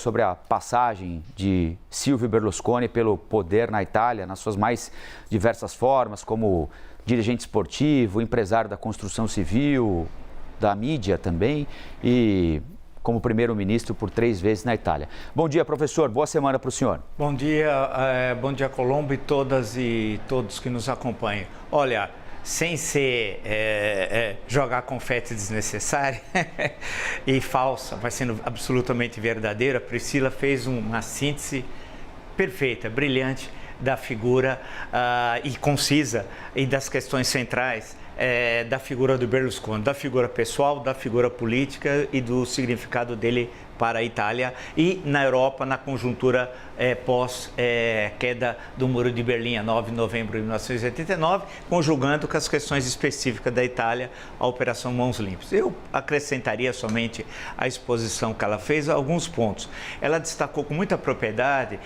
sobre a passagem de Silvio Berlusconi pelo poder na Itália, nas suas mais diversas formas, como dirigente esportivo, empresário da construção civil, da mídia também e como primeiro-ministro por 3 vezes na Itália. Bom dia, professor. Boa semana para o senhor. Bom dia, Colombo, e todas e todos que nos acompanham. Olha, sem ser jogar confete desnecessário e falsa, vai sendo absolutamente verdadeira, a Priscila fez uma síntese perfeita, brilhante da figura e concisa e das questões centrais da figura do Berlusconi, da figura pessoal, da figura política e do significado dele para a Itália e na Europa, na conjuntura pós-queda do Muro de Berlim, a 9 de novembro de 1989, conjugando com as questões específicas da Itália, a Operação Mãos Limpas. Eu acrescentaria somente à exposição que ela fez alguns pontos. Ela destacou com muita propriedade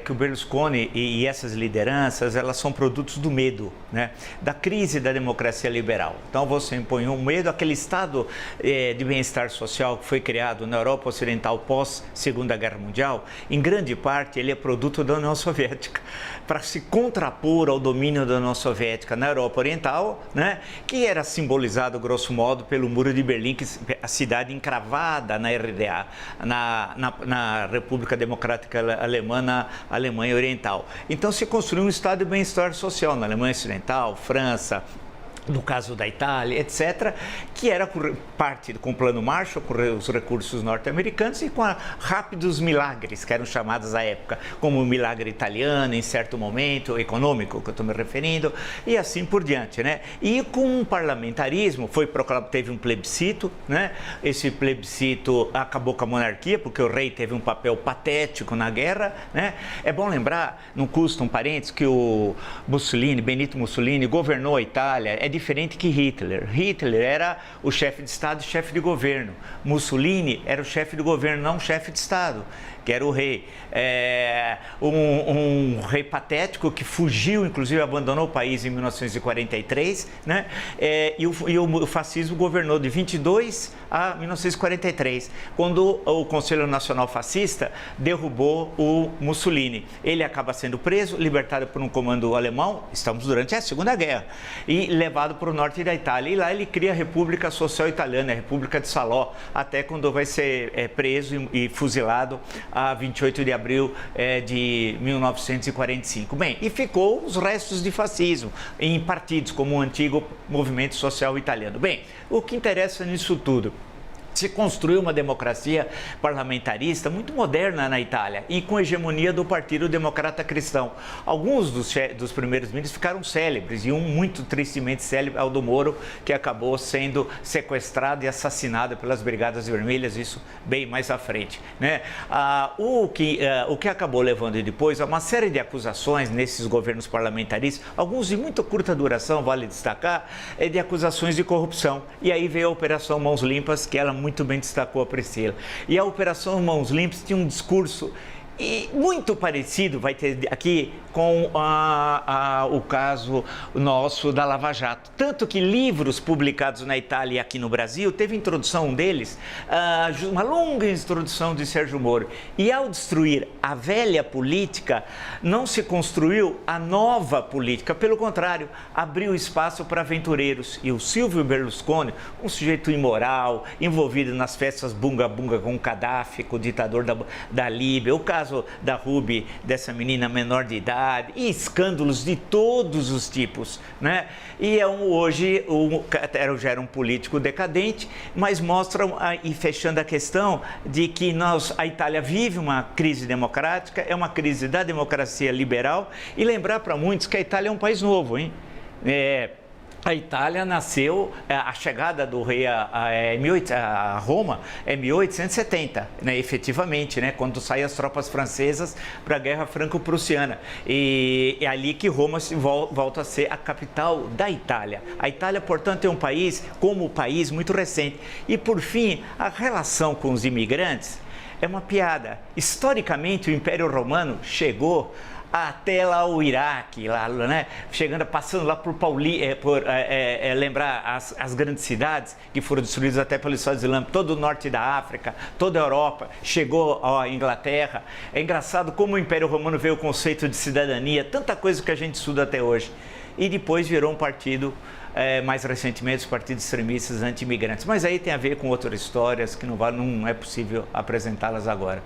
que o Berlusconi e essas lideranças, elas são produtos do medo, né? Da crise da democracia liberal. Então você impõe um medo, aquele estado de bem-estar social que foi criado na Europa Ocidental pós-Segunda Guerra Mundial, em grande parte ele é produto da União Soviética, para se contrapor ao domínio da União Soviética na Europa Oriental, né, que era simbolizado, grosso modo, pelo Muro de Berlim, a cidade encravada na RDA, na República Democrática Alemã, na Alemanha Oriental. Então se construiu um estado de bem-estar social na Alemanha Ocidental, França, no caso da Itália, etc., que era parte com o Plano Marshall, com os recursos norte-americanos e com rápidos milagres, que eram chamados à época, como o milagre italiano, em certo momento, econômico, que eu estou me referindo, e assim por diante, né? E com um parlamentarismo, teve um plebiscito, né? Esse plebiscito acabou com a monarquia, porque o rei teve um papel patético na guerra, né? É bom lembrar, não custa um parênteses, que o Benito Mussolini, governou a Itália, é diferente que Hitler. Hitler era o chefe de Estado e chefe de governo. Mussolini era o chefe de governo, não o chefe de Estado, que era o rei. Um rei patético que fugiu, inclusive abandonou o país em 1943, né? E o fascismo governou de 22 a 1943, quando o Conselho Nacional Fascista derrubou o Mussolini. Ele acaba sendo preso, libertado por um comando alemão, estamos durante a Segunda Guerra, e levado para o norte da Itália. E lá ele cria a República Social Italiana, a República de Salò, até quando vai ser preso e fuzilado a 28 de abril de 1945. Bem, e ficou os restos de fascismo em partidos como o antigo Movimento Social Italiano. Bem, o que interessa nisso tudo? Se construiu uma democracia parlamentarista muito moderna na Itália e com hegemonia do Partido Democrata Cristão. Alguns dos primeiros ministros ficaram célebres e um muito tristemente célebre é o do Moro, que acabou sendo sequestrado e assassinado pelas Brigadas Vermelhas, isso bem mais à frente, né? O que acabou levando depois a uma série de acusações nesses governos parlamentaristas, alguns de muito curta duração, vale destacar, de acusações de corrupção. E aí veio a Operação Mãos Limpas, que ela muito bem destacou a Priscila. E a Operação Mãos Limpas tinha um discurso muito parecido, vai ter aqui, com o caso nosso da Lava Jato. Tanto que livros publicados na Itália e aqui no Brasil, teve introdução, um deles, uma longa introdução de Sérgio Moro. E ao destruir a velha política, não se construiu a nova política, pelo contrário, abriu espaço para aventureiros. E o Silvio Berlusconi, um sujeito imoral, envolvido nas festas bunga-bunga com o Gaddafi, com o ditador da Líbia, o caso da Ruby, dessa menina menor de idade, e escândalos de todos os tipos, né? E hoje já era um político decadente, mas mostram, e fechando a questão, de que a Itália vive uma crise democrática, é uma crise da democracia liberal, e lembrar para muitos que a Itália é um país novo, hein? A Itália nasceu, a chegada do rei a Roma é 1870, né, efetivamente, né, quando saem as tropas francesas para a Guerra Franco-Prussiana. E é ali que Roma volta a ser a capital da Itália. A Itália, portanto, é um país, como país, muito recente. E, por fim, a relação com os imigrantes é uma piada. Historicamente, o Império Romano chegou até lá o Iraque, lá, né? Chegando, passando lá por lembrar as grandes cidades que foram destruídas até pelo Estado Islâmico, todo o norte da África, toda a Europa, chegou à Inglaterra. É engraçado como o Império Romano veio o conceito de cidadania, tanta coisa que a gente estuda até hoje. E depois virou um partido, mais recentemente, os partidos extremistas anti-imigrantes. Mas aí tem a ver com outras histórias que não é possível apresentá-las agora.